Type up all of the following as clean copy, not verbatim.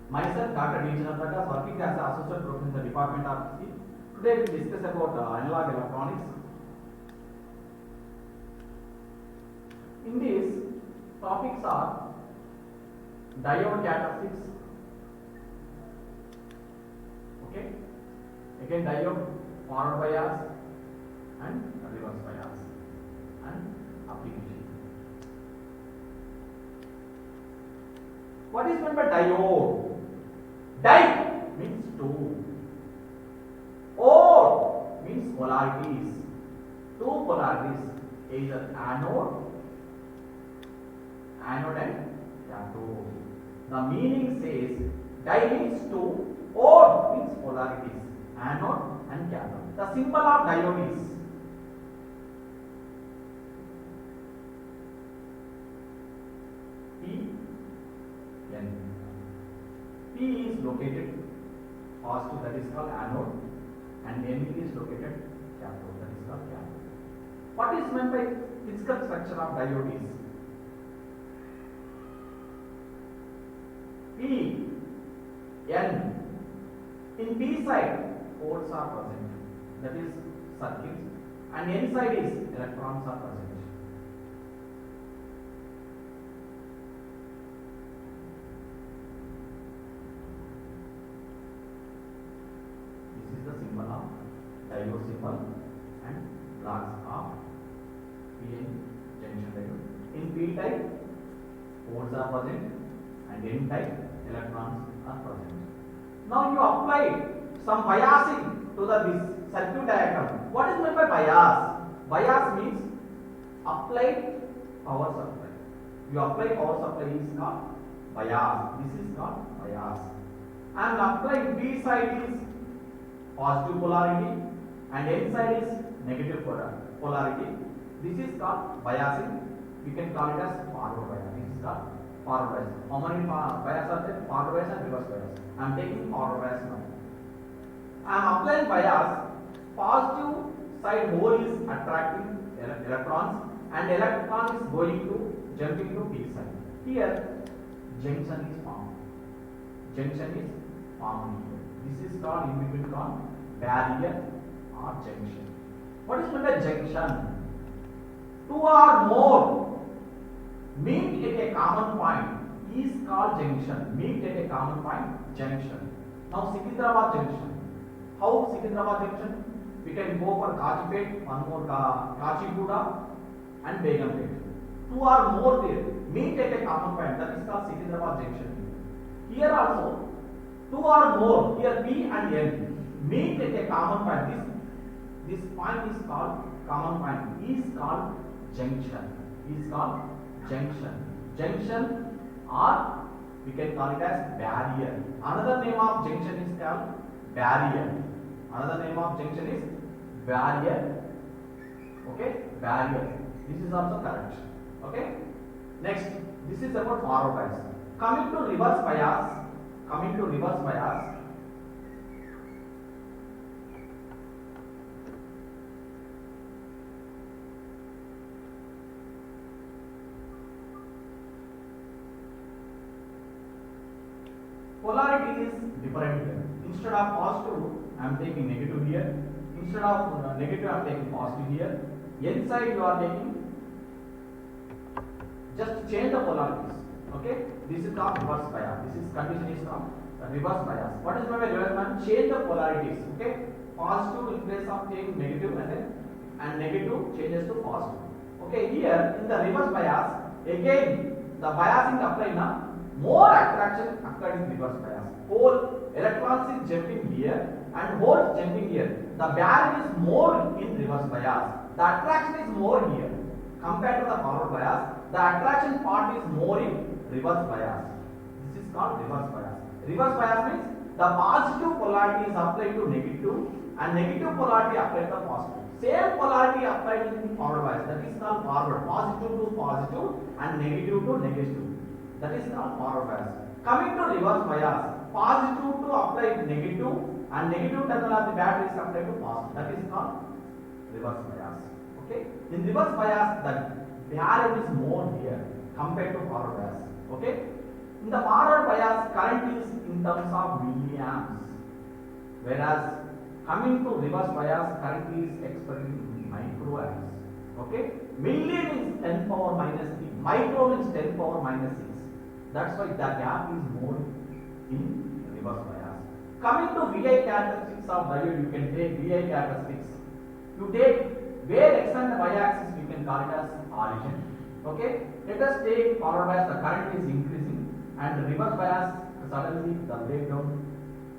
Myself, Dr. D. Chandraprakash, working as an associate professor in the Department of Physics. Today we discuss about analog electronics. In these topics are diode characteristics, okay, again diode, forward bias and reverse bias, and application. What is meant by diode? Di means two. Ode means polarities. Two polarities, either anode and cathode. The meaning says di means two, ode means polarities, anode and cathode. The symbol of diode is P N. P is located positive, that is called anode, and N is located cathode, that is called cathode. What is meant by physical structure of diode is P N. In P side poles are present, that is circuits, and N side is electrons are present. This is the symbol of diode symbol and blocks of PN junction diode. In P type poles are present and N type electrons are present. Now you apply some biasing to this circuit diagram. What is meant by bias? Bias means applied power supply. You apply power supply is called bias. This is called bias. And applying B side is positive polarity and N side is negative polarity. This is called biasing. We can call it as forward bias. This is called forward bias. How many bias are there? Forward bias and reverse bias. I am taking forward bias now. I am applying bias. Positive side hole is attracting electrons and electron is going to jumping to P side. Here junction is formed. Junction is formed here. This is called in between called barrier or junction. What is meant by junction? Two or more meet at a common point is called junction. Meet at a common point, junction. Now Secunderabad junction. How Secunderabad junction? We can go for Kachipet, one more Kachiguda and Begumpet. Two or more there meet at a common point, that is called Secunderabad junction. Here also two or more, here P and N meet at a common point. This point is called common point, is called junction. Is called junction. Junction, or we can call it as barrier. Another name of junction is called barrier. Another name of junction is barrier. Okay, barrier. This is also correct. Okay. Next, this is about forward bias. Coming to reverse bias. Coming to reverse bias. Polarity is different here. Instead of positive, I am taking negative here. Instead of negative, I am taking positive here. N side you are taking. Just change the polarities. Okay. This is called reverse bias. This is condition is called reverse bias. What is meant by reverse bias? Change the polarities. Okay. Positive in place of taking negative and negative changes to positive. Okay. Here in the reverse bias, again the biasing applied now. More attraction occurred in reverse bias. Whole electrons is jumping here and holes jumping here. The barrier is more in reverse bias. The attraction is more here compared to the forward bias. The attraction part is more in reverse bias. This is called reverse bias. Reverse bias means the positive polarity is applied to negative and negative polarity applied to positive. Same polarity applied in forward bias. That is called forward. Positive to positive and negative to negative. That is called forward bias. Coming to reverse bias, positive to apply negative and negative terminal of the battery is applied to positive. That is called reverse bias. Okay. In reverse bias, the barrier is more here compared to forward bias. Okay. In the forward bias, current is in terms of milliamps, whereas coming to reverse bias, current is expressed in microamps. Okay, milli means 10 power minus 3, micro means 10 power minus 6. That's why the gap is more in reverse bias. Coming to VI characteristics of diode, you can take VI characteristics. You take where x and y axis, we can call it as origin. Okay, let us take forward bias, the current is increasing, and reverse bias, suddenly the breakdown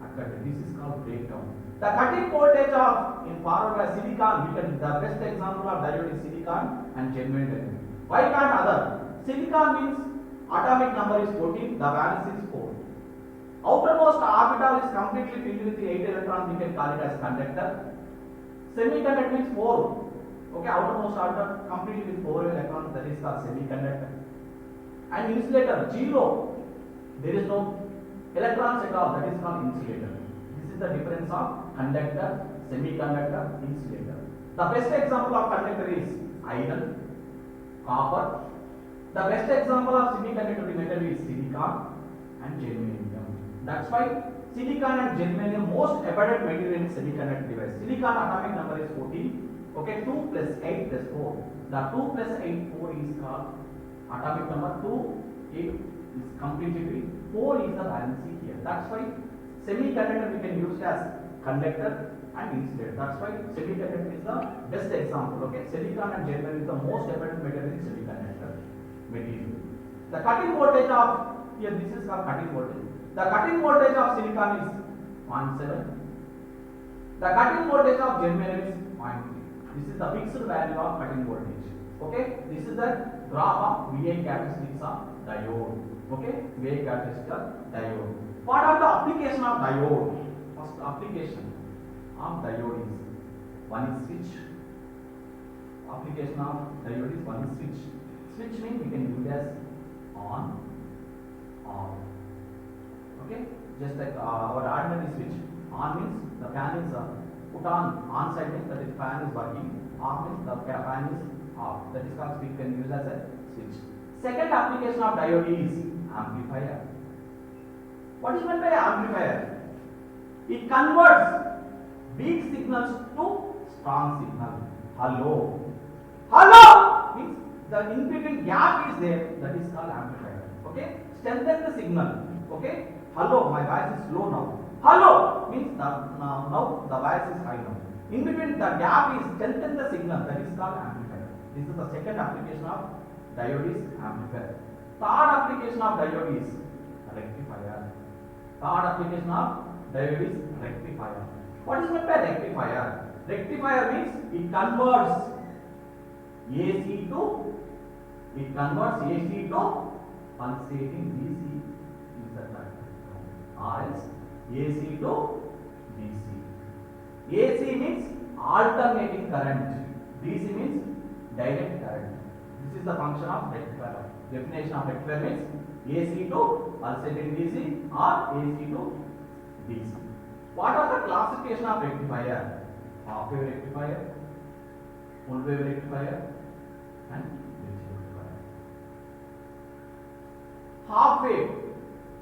occurred. This is called breakdown. The cutting voltage of in forward bias silicon, we can, the best example of diode is silicon and germanium diode. Why can't other? Silicon means atomic number is 14, the valence is 4. Outermost orbital is completely filled with 8 electrons, we can call it as conductor. Semiconductor means 4. Okay, outermost orbital completely with 4 electrons, that is called semiconductor. And insulator, 0. There is no electrons at all, that is called insulator. This is the difference of conductor, semiconductor, insulator. The best example of conductor is iron, copper. The best example of semiconductor metal is silicon and germanium. That's why silicon and germanium most abundant material in semiconductor device. Silicon atomic number is 14. Okay, 2 plus 8 plus 4. The 2 plus 8, 4 is called atomic number. 2, 8 is completely 4 is the valency here. That's why semiconductor we can use as conductor and insulator. That's why semiconductor is the best example. Okay, silicon and germanium is the most abundant material in semiconductor material. The cutting voltage of here, this is called cutting voltage. The cutting voltage of silicon is 0.7. The cutting voltage of germanium is 0.3. This is the fixed value of cutting voltage. Okay, this is the graph of VI characteristics of diode. Okay, VI characteristics of diode. What are the application of diode? First application of diode is one is switch. Application of diode is one is switch. Switch means we can use as on, off. Okay, just like our ordinary switch. On means the fan is put on side means that is fan is working. Off means the fan is off. That is called we can use as a switch. Second application of diode is amplifier. What is meant by amplifier? It converts weak signals to strong signal. Hello. Hello means the in between gap is there, that is called amplifier. Okay, strengthen the signal. Okay, hello, my voice is low now. Hello means now the voice is high now. In between the gap is strengthen the signal, that is called amplifier. This is the second application of diode is amplifier. Third application of diode is rectifier. Third application of diode is rectifier. What is meant by rectifier? Rectifier means it converts AC to pulsating DC is the term, or else AC to DC. AC means alternating current, DC means direct current. This is the function of rectifier. Definition of rectifier means AC to pulsating DC or AC to DC. What are the classification of rectifier? Half wave rectifier, full wave rectifier, and bridge rectifier. Half wave,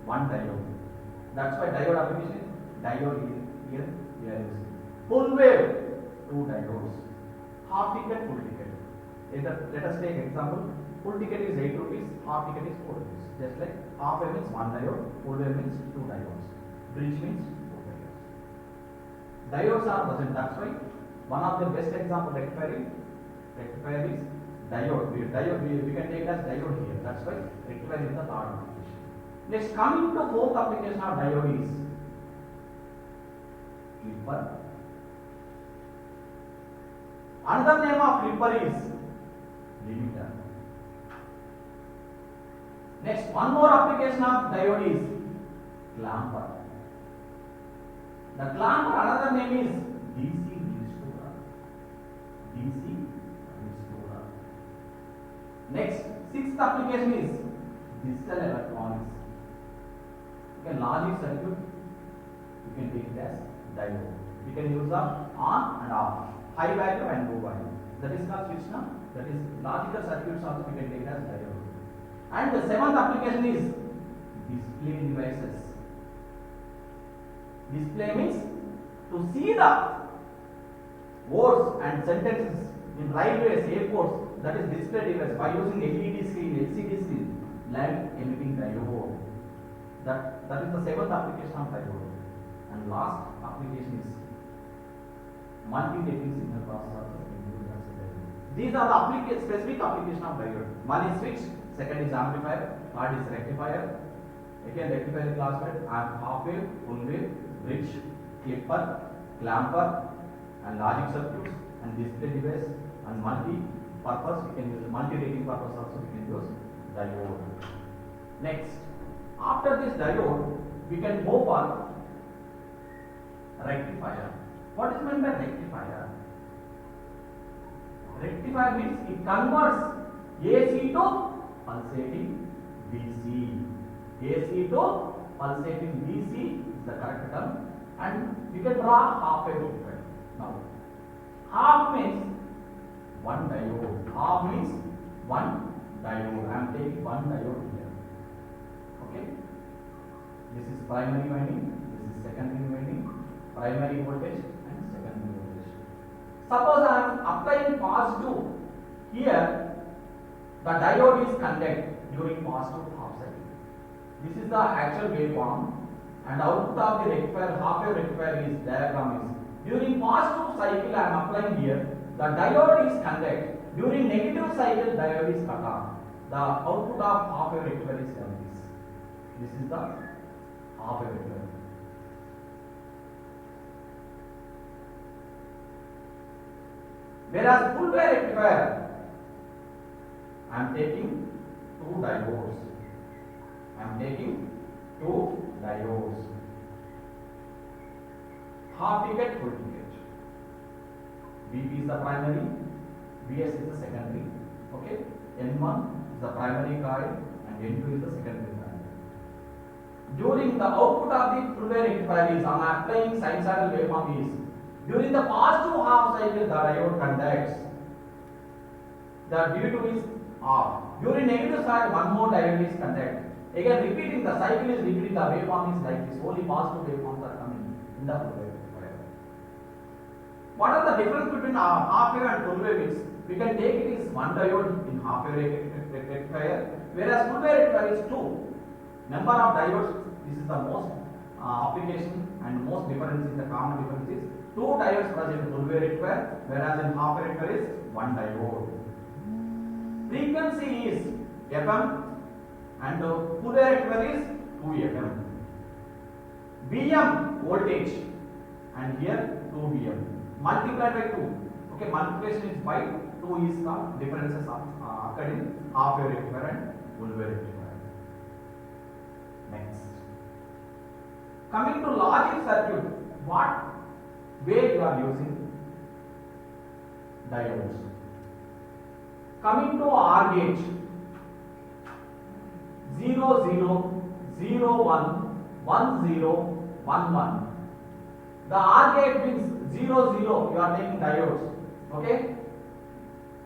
one diode. That's why diode application is diode here we are using. Full wave, two diodes. Half ticket, full ticket. Let us take example. Full ticket is 8 rupees, half ticket is 4 rupees. Just like half wave means one diode, full wave means two diodes. Bridge means two diodes. Diodes are present. That's why one of the best example rectifier is diode. We can take it as diode here. That's why rectifier is the third application. Next, coming to fourth application of diode is clipper. Another name of clipper is limiter. Next, one more application of diode is clamper. The clamper, another name is DC restorer. DC restorer. Next, sixth application is digital electronics. Okay, logic circuit, you can take it as diode. We can use the on and off, high value and low value. That is called switch now. That is logical circuits also we can take it as diode. And the seventh application is display devices. Display means to see the words and sentences in railways, airports, that is display device by using LED screen, LCD screen, light emitting diode. That is the seventh application of diode. And last application is multi-rating signal processor. These are the specific application of diode. One is switch, second is amplifier, third is rectifier. Again, rectifier is classified as half wave, full wave, bridge, clipper, clamper, and logic circuits, and display device, and multi-purpose. We can use multi-rating purpose also. We can use diode. Next, after this diode, we can go for rectifier. What is meant by rectifier? Rectifier means it converts AC to pulsating DC. AC to pulsating DC is the correct term, and you can draw half wave rectifier. Now, half means one diode. Half means one diode. I am taking one diode here. Okay. This is primary winding. This is secondary winding. Primary voltage and secondary voltage. Suppose I am applying positive here. The diode is conduct during positive half cycle. This is the actual waveform, and output of the rectifier, half wave rectifier is diagram is. During positive cycle I am applying here, the diode is conduct. During negative cycle, diode is cut off. The output of half wave rectifier is like this. This is the half wave rectifier. Whereas full wave rectifier, I am taking two diodes. Half ticket, full ticket. VP is the primary, VS is the secondary. Okay, N1 is the primary coil and N2 is the secondary coil. During the output of the full wave rectifier is, I am applying sinusoidal waveform is, during the positive half cycle the diode conducts. The D2 is off. During negative side, one more diode is conduct. Again repeating, the cycle is repeating, the waveform is like this. Only positive waveforms are coming in the full wave rectifier. What are the difference between half wave and full wave is, we can take it is one diode in half wave rectifier, whereas full wave rectifier is two. Number of diodes, this is the most application and most difference is the common difference is two diodes present in full wave rectifier, whereas in half wave rectifier is one diode. Frequency is FM and full wave rectifier is 2 FM. Vm voltage and here 2 Vm multiplied by 2. Okay, multiplication is by 2 is the differences occurred in half wave rectifier and full wave rectifier. Next, coming to logic circuit, what way you are using diodes? Coming to OR gate, 0 0 0 1 1 0 1 1. The OR gate means 0 0. You are taking diodes. Okay.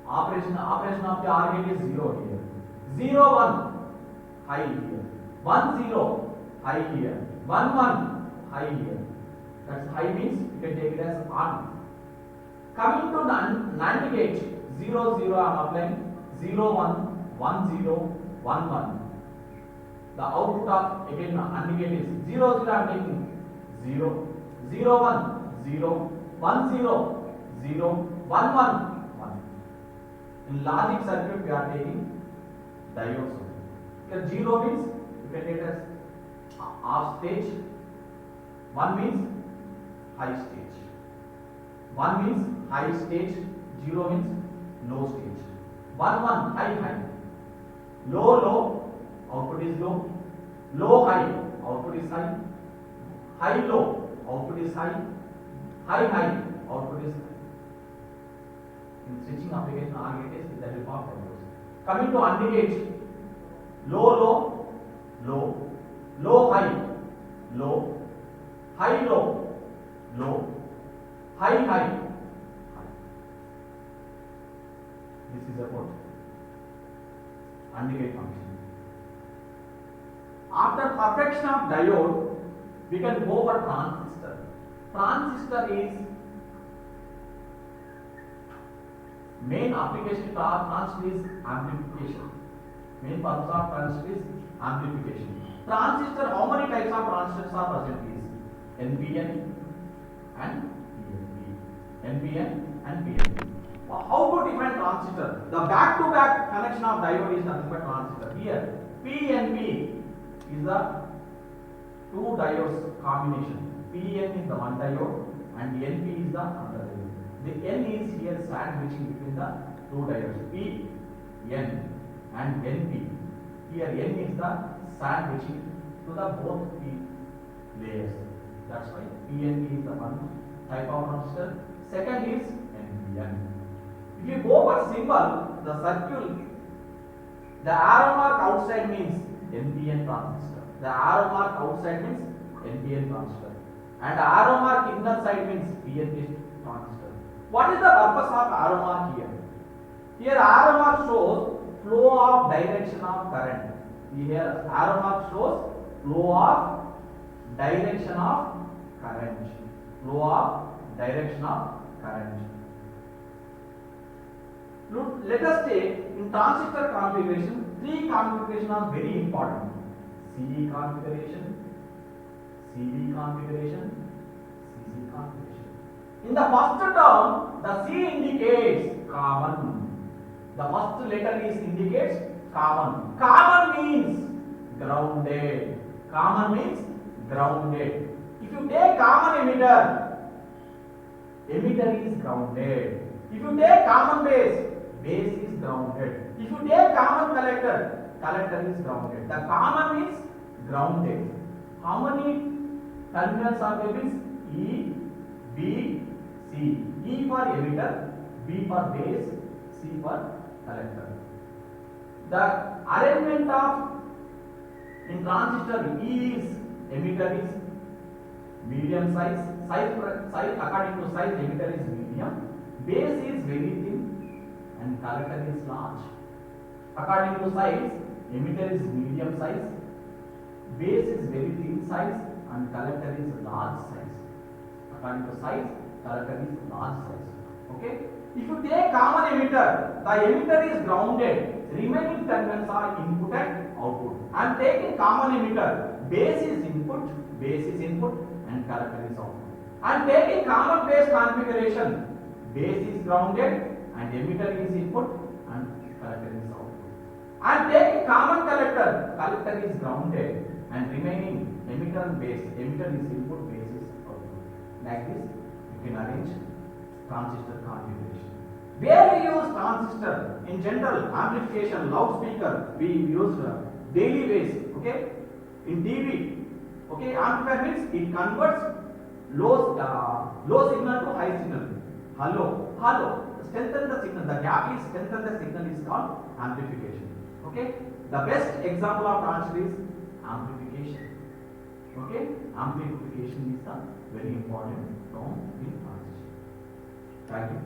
Operation of the OR gate is 0 here. 0 1 high here. 1 0 high here. 1 1 high here. That's high means you can take it as on. Coming to NAND gate, 0 0 I am applying, 0 1 1 0 1 1. The output of again AND gate is 0 0 I am taking 0 0 1 0 1 0 0 1 1 1. In logic circuit we are taking diodes. Here 0 means you can take it as off stage, 1 means high stage. 1 means high stage, 0 means low stage. 1 1 high. Low output is low. Low high output is high. High low output is high. High output is high. In switching application OR gate is with the help of diodes. Coming to AND gate, low high high low high. This is about AND gate function. After perfection of diode, we can go for transistor. Transistor is main application of transistor is amplification. Main purpose of transistor is amplification. Transistor, how many types of transistors are present is NPN and PNP. NPN and PNP. How to define transistor? The back-to-back connection of diode is nothing but transistor. Here, PNP is the two diodes combination. PN is the one diode and NP is the other diode. The N is here sandwiching between the two diodes. PN and NP. Here N is the sandwiching to the both P layers. That's why PNP is the one type of transistor. Second is NPN. If you go for symbol, the circle, the arrow mark outside means NPN transistor. The arrow mark outside means NPN transistor. And arrow mark inner side means PNP transistor. What is the purpose of arrow mark here? Here arrow mark shows flow of direction of current. Here arrow mark shows flow of direction of current. Flow of direction of current. Look, let us take in transistor configuration, three configurations are very important. CD configuration, CB configuration, CC configuration. In the first term, the C indicates common. The first letter is indicates common. Common means grounded. Common means grounded. If you take common emitter, emitter is grounded. If you take common base, base is grounded. If you take common collector, collector is grounded. The common means grounded. How many terminals are there? Means E, B, C. E for emitter, B for base, C for collector. The arrangement of in transistor, E is emitter is medium size. Size according to size, emitter is medium. Base is very thin and collector is large. According to size, emitter is medium size. Base is very thin size and collector is large size. According to size, collector is large size. Okay. If you take common emitter, the emitter is grounded. Remaining terminals are input and output. I am taking common emitter. Base is input, and collector is output. I am taking common base configuration. Base is grounded and emitter is input and collector is output. I am taking common collector. Collector is grounded and remaining emitter and base. Emitter is input, base is output. Like this, you can arrange transistor configuration. Where we use transistor in general amplification, loudspeaker, we use daily base. Okay, in TV. Okay, amplifier means it converts low signal to high signal. Hello, strengthen the signal. The gap is strengthen the signal is called amplification. Okay, the best example of transistor is amplification. Okay, amplification is the very important term in transistor. Thank you.